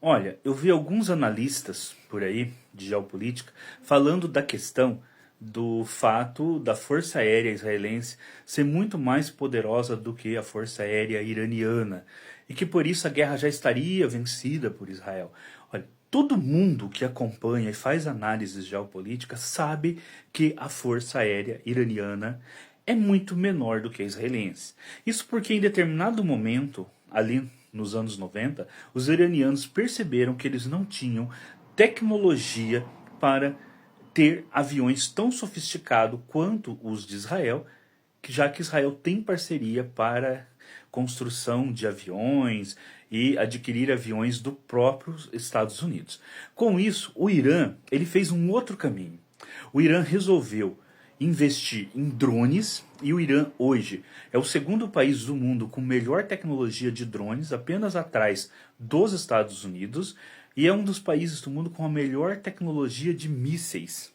Olha, eu vi alguns analistas por aí de geopolítica falando da questão do fato da Força Aérea israelense ser muito mais poderosa do que a Força Aérea iraniana e que por isso a guerra já estaria vencida por Israel. Olha, todo mundo que acompanha e faz análises geopolíticas sabe que a Força Aérea iraniana é muito menor do que a israelense. Isso porque em determinado momento, ali nos anos 90, os iranianos perceberam que eles não tinham tecnologia para ter aviões tão sofisticados quanto os de Israel, já que Israel tem parceria para construção de aviões e adquirir aviões do próprio Estados Unidos. Com isso, o Irã ele fez um outro caminho. O Irã resolveu investir em drones e o Irã hoje é o segundo país do mundo com melhor tecnologia de drones, apenas atrás dos Estados Unidos, e é um dos países do mundo com a melhor tecnologia de mísseis.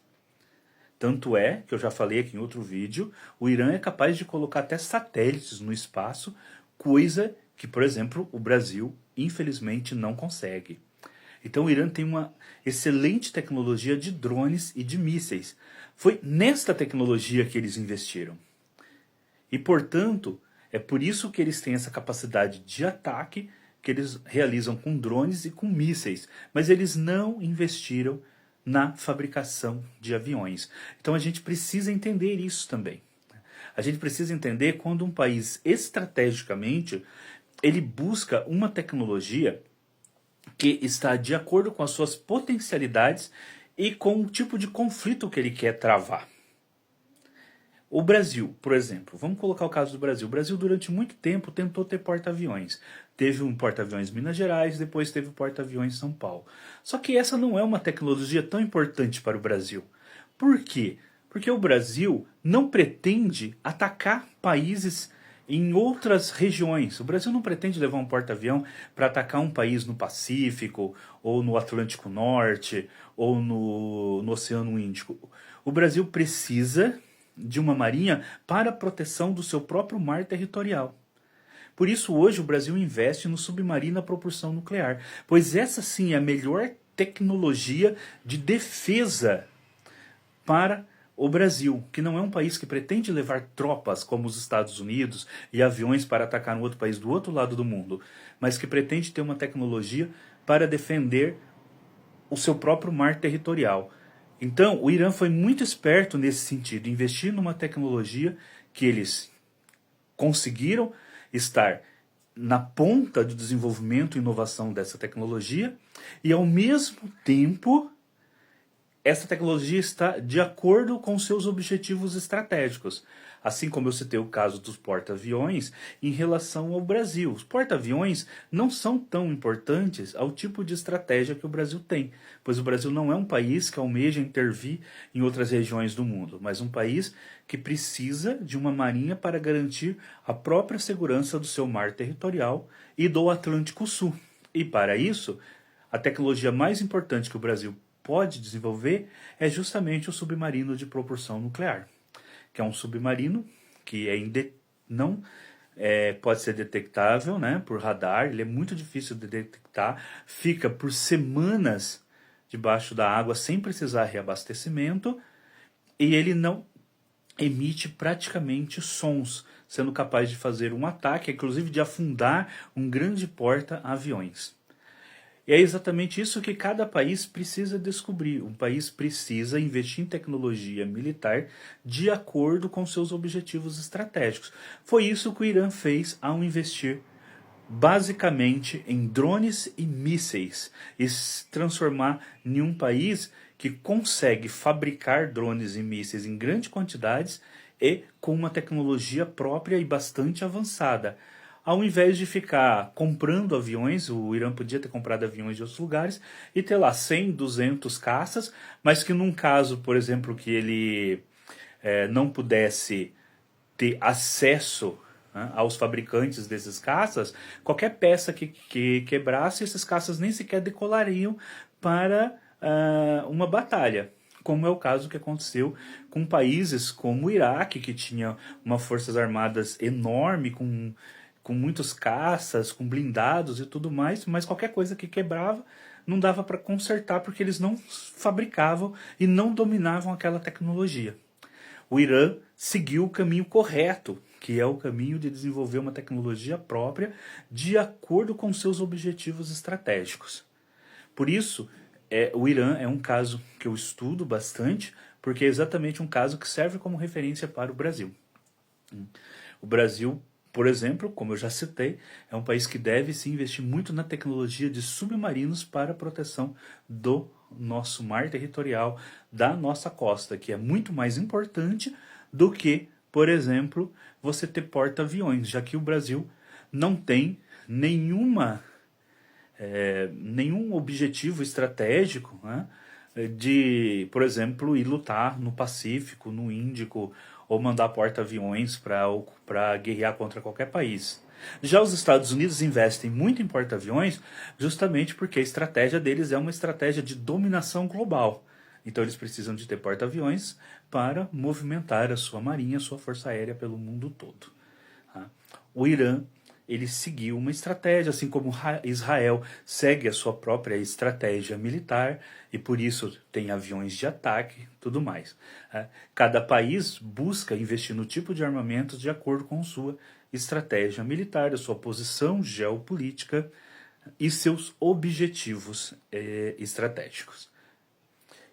Tanto é, que eu já falei aqui em outro vídeo, o Irã é capaz de colocar até satélites no espaço, coisa que, por exemplo, o Brasil, infelizmente, não consegue. Então o Irã tem uma excelente tecnologia de drones e de mísseis. Foi nesta tecnologia que eles investiram. E, portanto, é por isso que eles têm essa capacidade de ataque que eles realizam com drones e com mísseis. Mas eles não investiram na fabricação de aviões. Então a gente precisa entender isso também. A gente precisa entender quando um país estrategicamente ele busca uma tecnologia que está de acordo com as suas potencialidades e com o tipo de conflito que ele quer travar. O Brasil, por exemplo, vamos colocar o caso do Brasil. O Brasil durante muito tempo tentou ter porta-aviões. Teve um porta-aviões em Minas Gerais, depois teve o porta-aviões em São Paulo. Só que essa não é uma tecnologia tão importante para o Brasil. Por quê? Porque o Brasil não pretende atacar países em outras regiões. O Brasil não pretende levar um porta-avião para atacar um país no Pacífico, ou no Atlântico Norte, ou no Oceano Índico. O Brasil precisa de uma marinha para a proteção do seu próprio mar territorial. Por isso hoje o Brasil investe no submarino a propulsão nuclear, pois essa sim é a melhor tecnologia de defesa para o Brasil, que não é um país que pretende levar tropas como os Estados Unidos e aviões para atacar um outro país do outro lado do mundo, mas que pretende ter uma tecnologia para defender o seu próprio mar territorial. Então, o Irã foi muito esperto nesse sentido, investir numa tecnologia que eles conseguiram estar na ponta do desenvolvimento e inovação dessa tecnologia e, ao mesmo tempo, essa tecnologia está de acordo com seus objetivos estratégicos. Assim como eu citei o caso dos porta-aviões em relação ao Brasil. Os porta-aviões não são tão importantes ao tipo de estratégia que o Brasil tem, pois o Brasil não é um país que almeja intervir em outras regiões do mundo, mas um país que precisa de uma marinha para garantir a própria segurança do seu mar territorial e do Atlântico Sul. E para isso, a tecnologia mais importante que o Brasil pode desenvolver é justamente o submarino de propulsão nuclear, que é um submarino que não pode ser detectável, né, por radar. Ele é muito difícil de detectar, fica por semanas debaixo da água sem precisar reabastecimento e ele não emite praticamente sons, sendo capaz de fazer um ataque, inclusive de afundar um grande porta-aviões. E é exatamente isso que cada país precisa descobrir. Um país precisa investir em tecnologia militar de acordo com seus objetivos estratégicos. Foi isso que o Irã fez ao investir basicamente em drones e mísseis e se transformar em um país que consegue fabricar drones e mísseis em grandes quantidades e com uma tecnologia própria e bastante avançada. Ao invés de ficar comprando aviões, o Irã podia ter comprado aviões de outros lugares e ter lá 100, 200 caças, mas que num caso, por exemplo, que ele não pudesse ter acesso, né, aos fabricantes desses caças, qualquer peça que quebrasse, esses caças nem sequer decolariam para uma batalha. Como é o caso que aconteceu com países como o Iraque, que tinha uma forças armadas enorme, com com muitos caças, com blindados e tudo mais, mas qualquer coisa que quebrava não dava para consertar porque eles não fabricavam e não dominavam aquela tecnologia. O Irã seguiu o caminho correto, que é o caminho de desenvolver uma tecnologia própria de acordo com seus objetivos estratégicos. Por isso, o Irã é um caso que eu estudo bastante, porque é exatamente um caso que serve como referência para o Brasil. O Brasil, por exemplo, como eu já citei, é um país que deve se investir muito na tecnologia de submarinos para a proteção do nosso mar territorial, da nossa costa, que é muito mais importante do que, por exemplo, você ter porta-aviões, já que o Brasil não tem nenhum objetivo estratégico, né, de, por exemplo, ir lutar no Pacífico, no Índico, ou mandar porta-aviões para guerrear contra qualquer país. Já os Estados Unidos investem muito em porta-aviões justamente porque a estratégia deles é uma estratégia de dominação global. Então eles precisam de ter porta-aviões para movimentar a sua marinha, a sua força aérea pelo mundo todo. O Irã, ele seguiu uma estratégia, assim como Israel segue a sua própria estratégia militar e por isso tem aviões de ataque, tudo mais. Cada país busca investir no tipo de armamentos de acordo com sua estratégia militar, a sua posição geopolítica e seus objetivos estratégicos.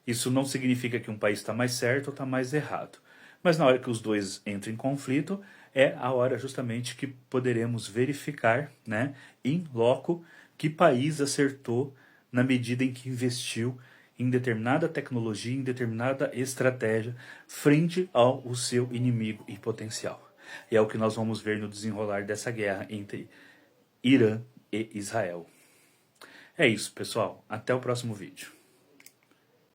Isso não significa que um país está mais certo ou está mais errado. Mas na hora que os dois entram em conflito, é a hora justamente que poderemos verificar, né, in loco, que país acertou na medida em que investiu em determinada tecnologia, em determinada estratégia, frente ao seu inimigo e potencial. E é o que nós vamos ver no desenrolar dessa guerra entre Irã e Israel. É isso, pessoal. Até o próximo vídeo.